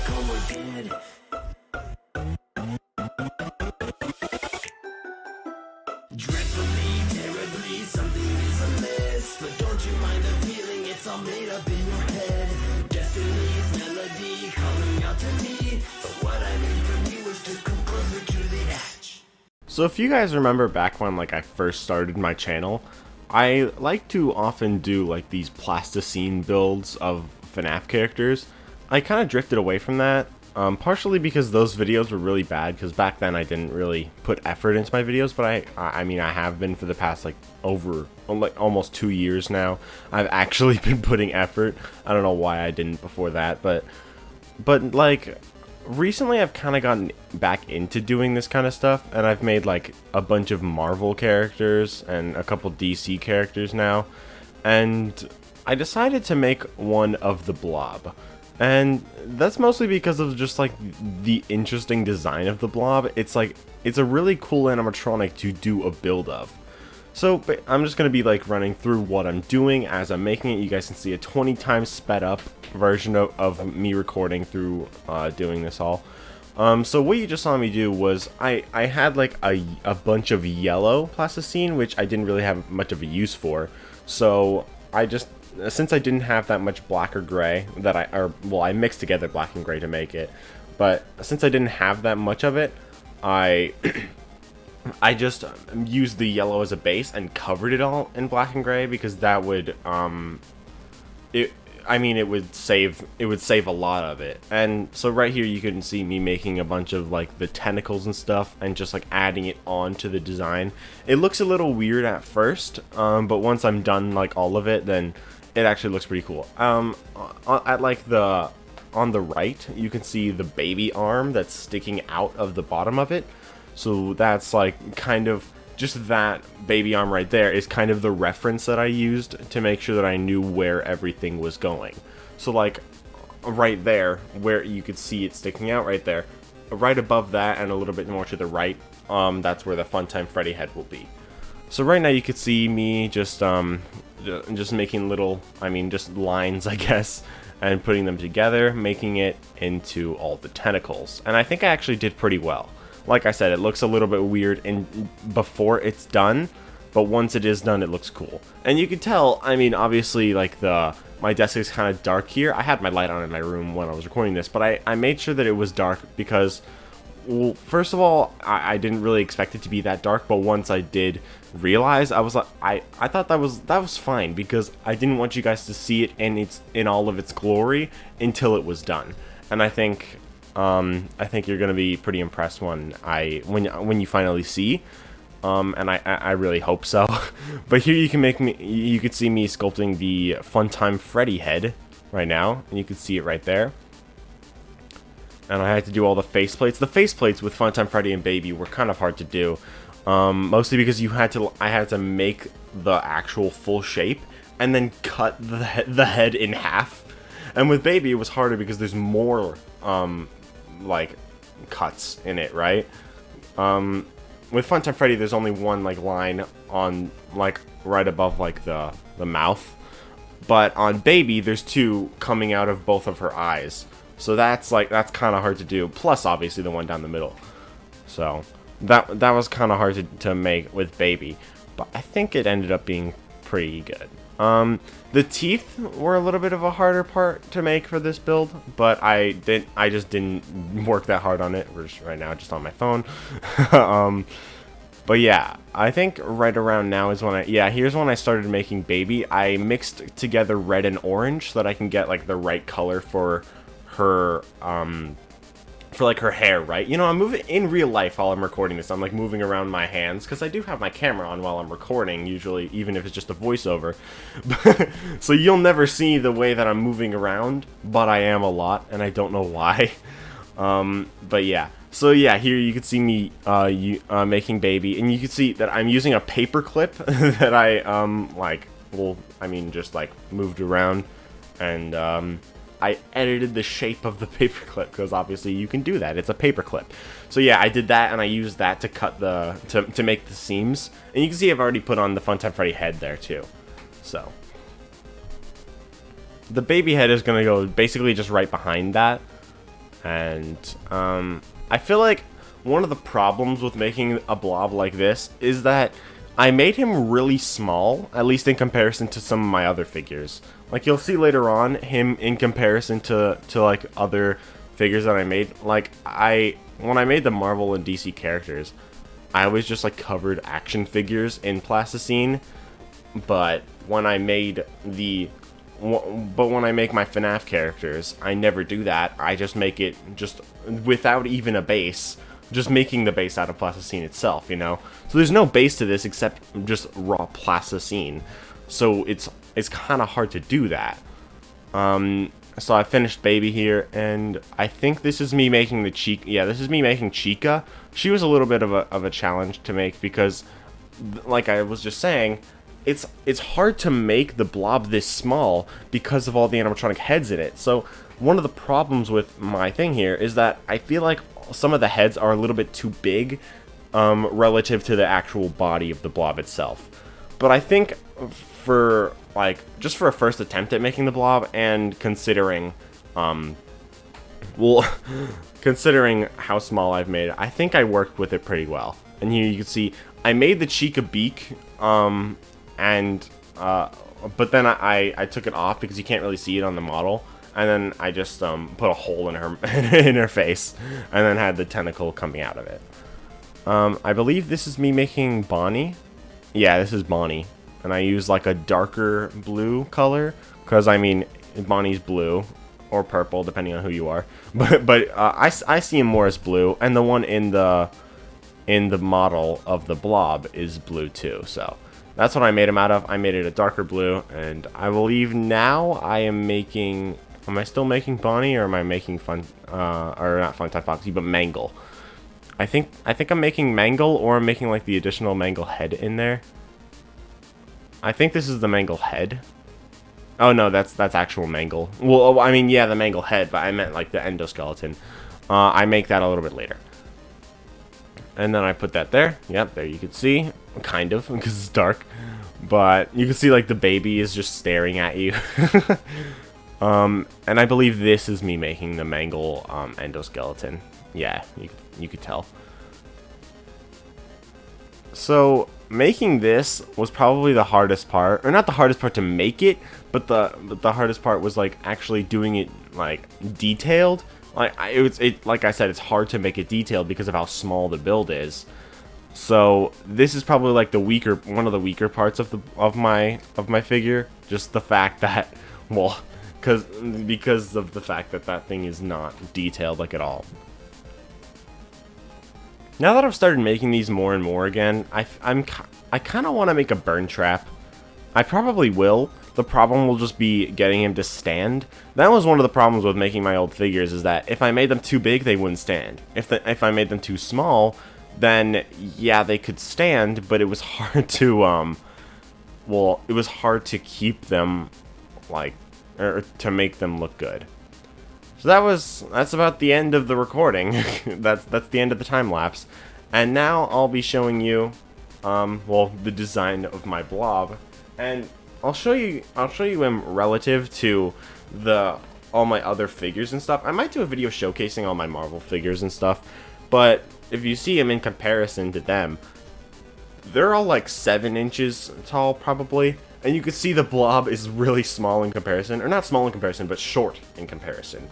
come again. Dreadfully, terribly, something is amiss. But don't you mind the feeling, it's all made up in your head. Destiny's melody calling out to me. But what I need from you is to come closer to the edge. So if you guys remember back when I first started my channel, I like to often do like these plasticine builds of FNAF characters. I kind of drifted away from that, partially because those videos were really bad, because back then I didn't really put effort into my videos, but I mean I have been for the past over almost 2 years now. I've actually been putting effort. I don't know why I didn't before that, but recently I've kind of gotten back into doing this kind of stuff, and I've made a bunch of Marvel characters and a couple DC characters now, and I decided to make one of the BLOB. And that's mostly because of just the interesting design of the BLOB. It's a really cool animatronic to do a build of. So I'm just going to be running through what I'm doing as I'm making it. You guys can see a 20 times sped up version of me recording through doing this all. So what you just saw me do was I had a bunch of yellow plasticine, which I didn't really have much of a use for. So since I didn't have that much black or gray I mixed together black and gray to make it, but since I didn't have that much of it, I just used the yellow as a base and covered it all in black and gray, because that would it would save a lot of it. And so right here you can see me making a bunch of the tentacles and stuff, and just adding it onto the design. It looks a little weird at first, but once I'm done all of it, then it actually looks pretty cool. On the right, you can see the baby arm that's sticking out of the bottom of it. So that's kind of just that baby arm right there is kind of the reference that I used to make sure that I knew where everything was going. So right there, where you could see it sticking out right there, right above that and a little bit more to the right, that's where the Funtime Freddy head will be. So right now you could see me just making little, just lines, I guess, and putting them together, making it into all the tentacles. And I think I actually did pretty well. Like I said, it looks a little bit weird before it's done, but once it is done, it looks cool. And you can tell, obviously, my desk is kind of dark here. I had my light on in my room when I was recording this, but I made sure that it was dark because, well, first of all, I didn't really expect it to be that dark, but once I did realize, I was I thought that was fine, because I didn't want you guys to see it in all of its glory until it was done. And I think you're gonna be pretty impressed when you finally see, and I really hope so. But here you could see me sculpting the Funtime Freddy head right now, and you can see it right there. And I had to do all the faceplates. The faceplates with Funtime Freddy and Baby were kind of hard to do, mostly because I had to make the actual full shape and then cut the head in half. And with Baby, it was harder because there's more cuts in it, right? With Funtime Freddy, there's only one line on right above the mouth, but on Baby, there's two coming out of both of her eyes. So that's kind of hard to do. Plus, obviously, the one down the middle. So that was kind of hard to make with Baby, but I think it ended up being pretty good. The teeth were a little bit of a harder part to make for this build, but I just didn't work that hard on it. We're just right now just on my phone. But yeah, I think right around now is when here's when I started making Baby. I mixed together red and orange so that I can get the right color for her her hair, right? I'm moving in real life while I'm recording this. I'm moving around my hands because I do have my camera on while I'm recording, usually, even if it's just a voiceover. So you'll never see the way that I'm moving around, but I am a lot, and I don't know why. But yeah. So yeah, here you can see me making Baby, and you can see that I'm using a paper clip that I just moved around, and I edited the shape of the paperclip, because obviously you can do that. It's a paperclip. So yeah, I did that, and I used that to cut to make the seams. And you can see I've already put on the Funtime Freddy head there too. So the Baby head is gonna go basically just right behind that. And I feel like one of the problems with making a blob like this is that I made him really small, at least in comparison to some of my other figures. Like, you'll see later on, him in comparison to like, other figures that I made. Like, when I made the Marvel and DC characters, I always just, like, covered action figures in Plasticine. But when I make my FNAF characters, I never do that. I just make it just without even a base. Just making the base out of Plasticine itself, you know? So there's no base to this except just raw Plasticine. So it's kind of hard to do that. So I finished Baby here, and I think this is me making the Chica. Yeah, this is me making Chica. She was a little bit of a challenge to make because, like I was just saying, it's hard to make the blob this small because of all the animatronic heads in it. So one of the problems with my thing here is that I feel like some of the heads are a little bit too big relative to the actual body of the blob itself. But I think for, like, just for a first attempt at making the blob, and considering, considering how small I've made it, I think I worked with it pretty well. And here you can see, I made the Chica beak, but then I took it off because you can't really see it on the model. And then I just put a hole in her in her face, and then had the tentacle coming out of it. I believe this is me making Bonnie. Yeah, this is Bonnie, and I use like a darker blue color because I mean Bonnie's blue or purple depending on who you are. But I see him more as blue, and the one in the model of the blob is blue too. So that's what I made him out of. I made it a darker blue, and I believe now I am making. Am I still making Bonnie, or am I making or not Funtime Foxy, but Mangle? I think I'm making Mangle, or I'm making like the additional Mangle head in there. I think this is the Mangle head. Oh no, that's actual Mangle. Well, I mean, yeah, the Mangle head, but I meant like the endoskeleton. I make that a little bit later. And then I put that there. Yep, there you can see, kind of, because it's dark. But you can see like the baby is just staring at you. And I believe this is me making the Mangle endoskeleton. Yeah, you could tell. So making this was probably the hardest part, or not the hardest part to make it, but the hardest part was like actually doing it like detailed. Like like I said, it's hard to make it detailed because of how small the build is. So this is probably like one of the weaker parts of my figure. Just the fact that, well, because of the fact that thing is not detailed like at all. Now that I've started making these more and more again, I kind of want to make a burn trap. I probably will. The problem will just be getting him to stand. That was one of the problems with making my old figures, is that if I made them too big, they wouldn't stand. If I made them too small, then yeah, they could stand, but it was hard to well, it was hard to keep them like, or to make them look good. So that's about the end of the recording. that's the end of the time lapse. And now I'll be showing you well, the design of my blob, and I'll show you him relative to all my other figures and stuff. I might do a video showcasing all my Marvel figures and stuff, but if you see him in comparison to them, they're all like 7 inches tall probably, and you can see the blob is really small in comparison, or not small in comparison, but short in comparison.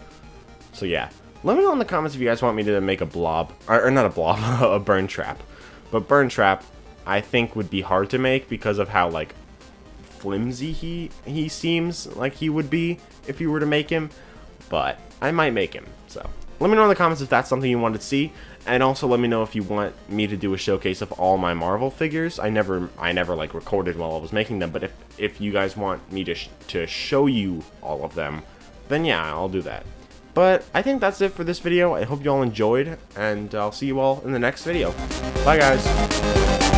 So yeah, let me know in the comments if you guys want me to make a blob, or not a blob, a burn trap. But burn trap, I think, would be hard to make because of how like flimsy he seems like he would be if you were to make him. But I might make him. So let me know in the comments if that's something you want to see, and also let me know if you want me to do a showcase of all my Marvel figures. I never like recorded while I was making them, but if you guys want me to show you all of them, then yeah, I'll do that. But I think that's it for this video. I hope you all enjoyed, and I'll see you all in the next video. Bye, guys.